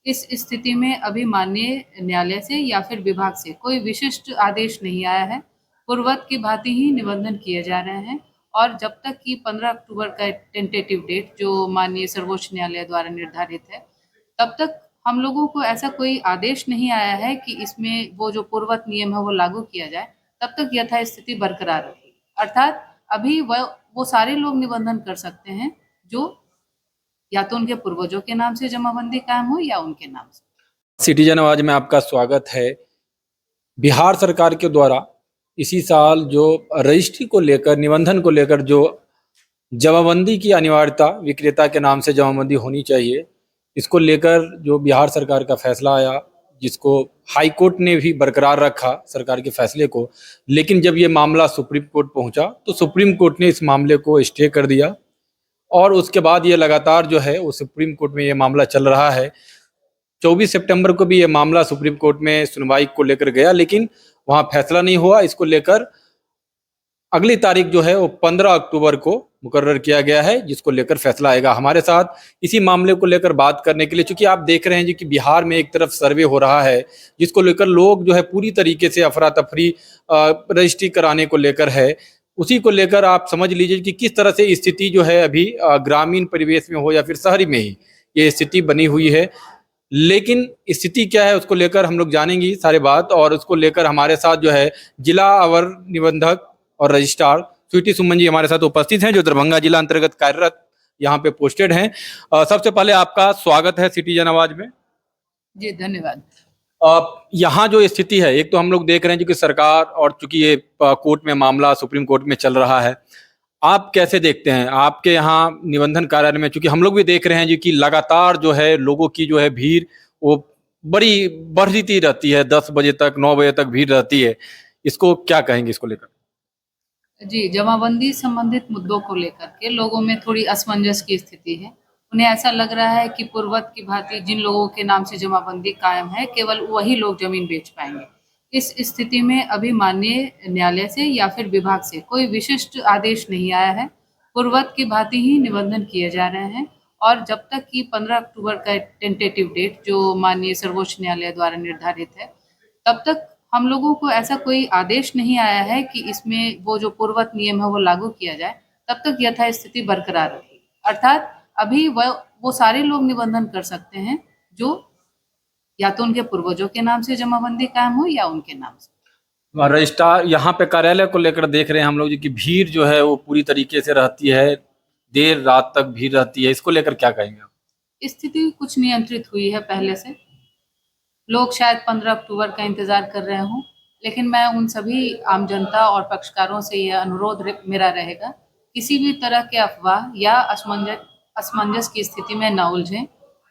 इस स्थिति में अभी माननीय न्यायालय से या फिर विभाग से कोई विशिष्ट आदेश नहीं आया है। पूर्ववत की भांति ही निबंधन किए जा रहे हैं और जब तक कि 15 अक्टूबर का टेंटेटिव डेट जो माननीय सर्वोच्च न्यायालय द्वारा निर्धारित है, तब तक हम लोगों को ऐसा कोई आदेश नहीं आया है कि इसमें वो जो पूर्ववत नियम है वो लागू किया जाए, तब तक यथास्थिति बरकरार रहेगी। अर्थात अभी वो सारे लोग निबंधन कर सकते हैं जो या तो उनके पूर्वजों के नाम से जमाबंदी कायम हो या उनके नाम से। सिटीजन आवाज में आपका स्वागत है। बिहार सरकार के द्वारा इसी साल जो रजिस्ट्री को लेकर, निबंधन को लेकर जो जमाबंदी की अनिवार्यता, विक्रेता के नाम से जमाबंदी होनी चाहिए, इसको लेकर जो बिहार सरकार का फैसला आया, जिसको हाई कोर्ट ने भी बरकरार रखा सरकार के फैसले को, लेकिन जब ये मामला सुप्रीम कोर्ट पहुंचा तो सुप्रीम कोर्ट ने इस मामले को स्टे कर दिया और उसके बाद ये लगातार जो है वो सुप्रीम कोर्ट में ये मामला चल रहा है। 24 सितंबर को भी ये मामला सुप्रीम कोर्ट में सुनवाई को लेकर गया, लेकिन वहां फैसला नहीं हुआ। इसको लेकर अगली तारीख जो है वो 15 अक्टूबर को मुकर्रर किया गया है, जिसको लेकर फैसला आएगा। हमारे साथ इसी मामले को लेकर बात करने के लिए, चूंकि आप देख रहे हैं जी कि बिहार में एक तरफ सर्वे हो रहा है जिसको लेकर लोग जो है पूरी तरीके से अफरा तफरी रजिस्ट्री कराने को लेकर है, उसी को लेकर आप समझ लीजिए कि किस तरह से स्थिति जो है अभी ग्रामीण परिवेश में हो या फिर शहरी में ही ये स्थिति बनी हुई है। लेकिन स्थिति क्या है उसको लेकर हम लोग जानेंगे सारे बात, और उसको लेकर हमारे साथ जो है जिला अवर निबंधक और रजिस्ट्रार स्वीटी सुमन जी हमारे साथ उपस्थित हैं, जो दरभंगा जिला अंतर्गत कार्यरत यहाँ पे पोस्टेड हैं। सबसे पहले आपका स्वागत है सिटीजन आवाज में। जी धन्यवाद। यहाँ जो स्थिति है, एक तो हम लोग देख रहे हैं जो कि सरकार, और चूंकि ये कोर्ट में मामला सुप्रीम कोर्ट में चल रहा है, आप कैसे देखते हैं आपके यहाँ निबंधन कार्यालय में? चूंकि हम लोग भी देख रहे हैं जी कि लगातार जो है लोगों की जो है भीड़ वो बड़ी बढ़ती रहती है, 10 बजे तक 9 बजे तक भीड़ रहती है। इसको क्या कहेंगे इसको लेकर? जी, जमाबंदी संबंधित मुद्दों को लेकर के लोगों में थोड़ी असमंजस की स्थिति है। उन्हें ऐसा लग रहा है कि पूर्ववत की भांति जिन लोगों के नाम से जमाबंदी कायम है, केवल वही लोग जमीन बेच पाएंगे। इस स्थिति में अभी माननीय न्यायालय से या फिर विभाग से कोई विशिष्ट आदेश नहीं आया है। पूर्ववत की भांति ही निबंधन किए जा रहे हैं और जब तक कि 15 अक्टूबर का टेंटेटिव डेट जो माननीय सर्वोच्च न्यायालय द्वारा निर्धारित है, तब तक हम लोगों को ऐसा कोई आदेश नहीं आया है कि इसमें वो जो पूर्ववत नियम है वो लागू किया जाए, तब तक यथास्थिति बरकरार रहेगी। अर्थात अभी वो सारे लोग निबंधन कर सकते हैं जो या तो उनके पूर्वजों के नाम से जमाबंदी कायम हो या उनके नाम से। रजिस्ट्रार यहाँ पे कार्यालय को लेकर देख रहे हैं हम लोग जी कि भीड़ जो है वो पूरी तरीके से रहती है, देर रात तक भीड़ रहती है, इसको लेकर क्या कहेंगे आप? स्थिति कुछ नियंत्रित हुई है पहले से। लोग शायद 15 अक्टूबर का इंतजार कर रहे हों, लेकिन मैं उन सभी आम जनता और पक्षकारों से यह अनुरोध मेरा रहेगा, किसी भी तरह के अफवाह या असमंजस की स्थिति में न उलझें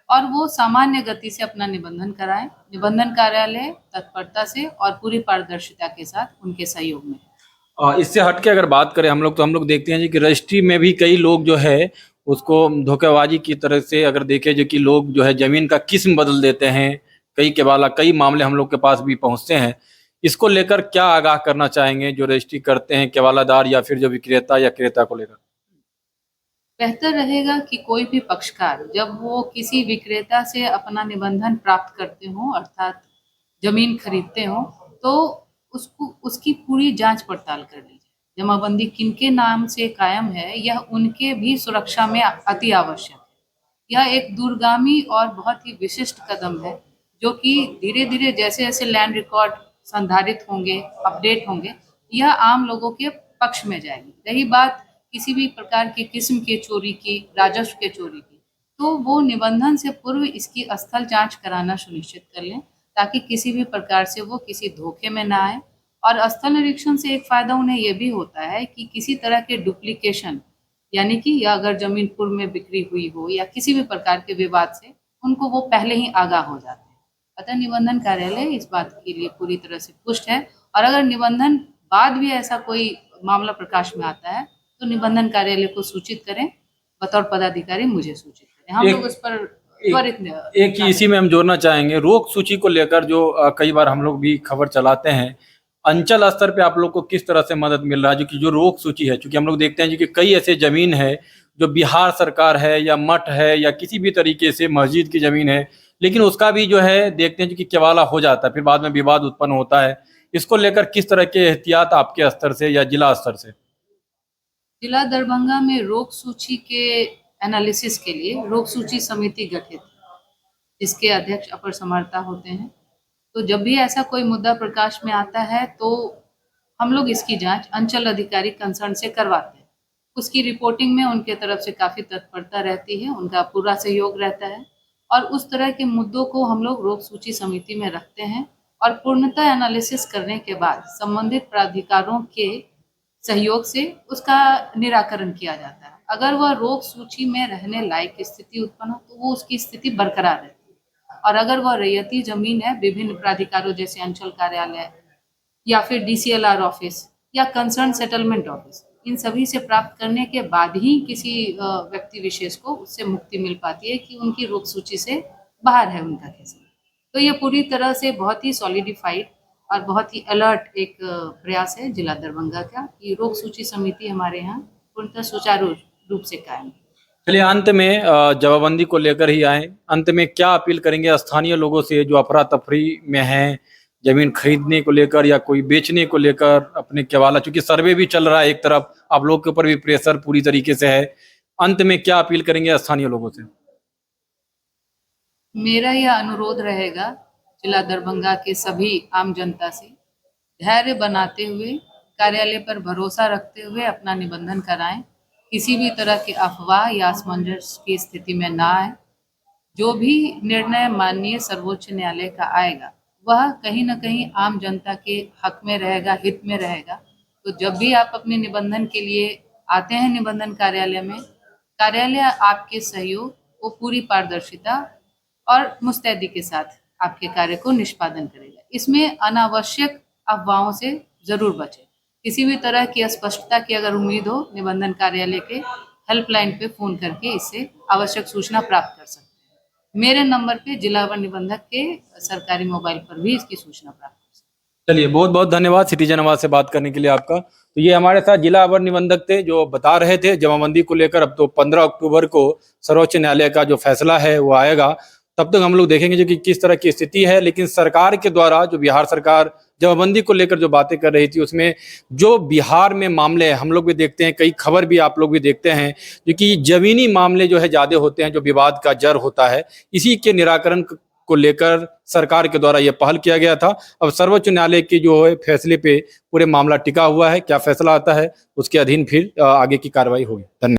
और वो सामान्य गति से अपना निबंधन कराएं। निबंधन कार्यालय तत्परता से और पूरी पारदर्शिता के साथ उनके सहयोग में। इससे हट के अगर बात करें हम लोग, तो हम लोग देखते हैं जी कि रजिस्ट्री में भी कई लोग जो है उसको धोखेबाजी की तरह से अगर देखें जो कि लोग जो है जमीन का किस्म बदल देते हैं, कई मामले हम लोग के पास भी पहुंचते हैं। इसको लेकर क्या आगाह करना चाहेंगे जो रजिस्ट्री करते हैं केवालादार या फिर जो विक्रेता या क्रेता को लेकर? बेहतर रहेगा कि कोई भी पक्षकार जब वो किसी विक्रेता से अपना निबंधन प्राप्त करते हों, अर्थात जमीन खरीदते हों, तो उसकी पूरी जांच पड़ताल कर लीजिए। जमाबंदी किनके नाम से कायम है यह उनके भी सुरक्षा में अति आवश्यक है। यह एक दूरगामी और बहुत ही विशिष्ट कदम है जो कि धीरे धीरे जैसे जैसे लैंड रिकॉर्ड संधारित होंगे, अपडेट होंगे, यह आम लोगों के पक्ष में जाएगी। रही बात किसी भी प्रकार की किस्म की चोरी की, राजस्व के चोरी की, तो वो निबंधन से पूर्व इसकी स्थल जांच कराना सुनिश्चित कर लें ताकि किसी भी प्रकार से वो किसी धोखे में ना आए। और स्थल निरीक्षण से एक फायदा उन्हें यह भी होता है कि किसी तरह के डुप्लीकेशन, यानी कि या अगर जमीन पूर्व में बिक्री हुई हो या किसी भी प्रकार के विवाद से उनको वो पहले ही आगाह हो जाते हैं। अतः निबंधन कार्यालय इस बात के लिए पूरी तरह से पुष्ट है और अगर निबंधन बाद भी ऐसा कोई मामला प्रकाश में आता है तो निबंधन कार्यालय को सूचित करें, बतौर पदाधिकारी मुझे सूचित करें। हम लोग उस पर त्वरित एक ही इसी में हम जोड़ना चाहेंगे, रोक सूची को लेकर जो कई बार हम लोग भी खबर चलाते हैं, अंचल स्तर पे आप लोग को किस तरह से मदद मिल रहा है? जो रोक सूची है, क्योंकि हम लोग देखते हैं जी कि कई ऐसे जमीन है जो बिहार सरकार है या मठ है या किसी भी तरीके से मस्जिद की जमीन है लेकिन उसका भी जो है देखते हैं कि केवाला हो जाता है, फिर बाद में विवाद उत्पन्न होता है। इसको लेकर किस तरह के एहतियात आपके स्तर से या जिला स्तर से? जिला दरभंगा में रोग सूची के एनालिसिस के लिए रोग सूची समिति गठित है, जिसके अध्यक्ष अपर समर्था होते हैं। तो जब भी ऐसा कोई मुद्दा प्रकाश में आता है तो हम लोग इसकी जांच अंचल अधिकारी कंसर्न से करवाते हैं। उसकी रिपोर्टिंग में उनके तरफ से काफ़ी तत्परता रहती है, उनका पूरा सहयोग रहता है और उस तरह के मुद्दों को हम लोग रोग सूची समिति में रखते हैं और पूर्णतः एनालिसिस करने के बाद संबंधित प्राधिकारों के सहयोग से उसका निराकरण किया जाता है। अगर वह रोग सूची में रहने लायक स्थिति उत्पन्न हो तो वो उसकी स्थिति बरकरार रहती है और अगर वह रैयती जमीन है विभिन्न प्राधिकारों जैसे अंचल कार्यालय या फिर DCLR ऑफिस या कंसर्न सेटलमेंट ऑफिस, इन सभी से प्राप्त करने के बाद ही किसी व्यक्ति विशेष को उससे मुक्ति मिल पाती है कि उनकी रोग सूची से बाहर है उनका केस। तो ये पूरी तरह से बहुत ही सॉलिडिफाइड और बहुत ही अलर्ट एक प्रयास है जिला दरभंगा का कि रोग सूची समिति हमारे यहाँ पूर्णतः सुचारू रूप से कायम है। चलिए अंत में जमाबंदी को लेकर ही आए, अंत में क्या अपील करेंगे स्थानीय लोगों से जो अफरा तफरी में हैं, जमीन खरीदने को लेकर या कोई बेचने को लेकर अपने केवाला, चूंकि सर्वे भी चल रहा है, एक तरफ आप लोग के ऊपर भी प्रेशर पूरी तरीके से है, अंत में क्या अपील करेंगे स्थानीय लोगों से? मेरा यह अनुरोध रहेगा जिला दरभंगा के सभी आम जनता से, धैर्य बनाते हुए कार्यालय पर भरोसा रखते हुए अपना निबंधन कराएं, किसी भी तरह के अफवाह या असमंजस की स्थिति में ना आए। जो भी निर्णय माननीय सर्वोच्च न्यायालय का आएगा वह कहीं ना कहीं आम जनता के हक में रहेगा, हित में रहेगा। तो जब भी आप अपने निबंधन के लिए आते हैं निबंधन कार्यालय में, कार्यालय आपके सहयोग वो पूरी पारदर्शिता और मुस्तैदी के साथ आपके कार्य को निष्पादन करेगा। इसमें अनावश्यक अफवाहों से जरूर बचें। किसी भी तरह की अस्पष्टता की अगर उम्मीद हो, निबंधन कार्यालय के हेल्पलाइन पे फोन करके इससे आवश्यक सूचना प्राप्त कर सकते हैं। मेरे नंबर पे जिला वन निबंधक के सरकारी मोबाइल पर भी इसकी सूचना प्राप्त कर सकते हैं। चलिए बहुत बहुत धन्यवाद सिटीजन आवाज से बात करने के लिए आपका। तो ये हमारे साथ जिला अवर निबंधक थे जो बता रहे थे जमाबंदी को लेकर। अब तो 15 अक्टूबर को सर्वोच्च न्यायालय का जो फैसला है वो आएगा, तब तक हम लोग देखेंगे जो कि किस तरह की स्थिति है। लेकिन सरकार के द्वारा जो बिहार सरकार जमाबंदी को लेकर जो बातें कर रही थी उसमें जो बिहार में मामले हम लोग भी देखते हैं, कई खबर भी आप लोग भी देखते हैं, जो कि जमीनी मामले जो है ज्यादा होते हैं, जो विवाद का जड़ होता है, इसी के निराकरण को लेकर सरकार के द्वारा यह पहल किया गया था। अब सर्वोच्च न्यायालय के जो है फैसले पे पूरे मामला टिका हुआ है, क्या फैसला आता है उसके अधीन फिर आगे की कार्रवाई होगी। धन्यवाद।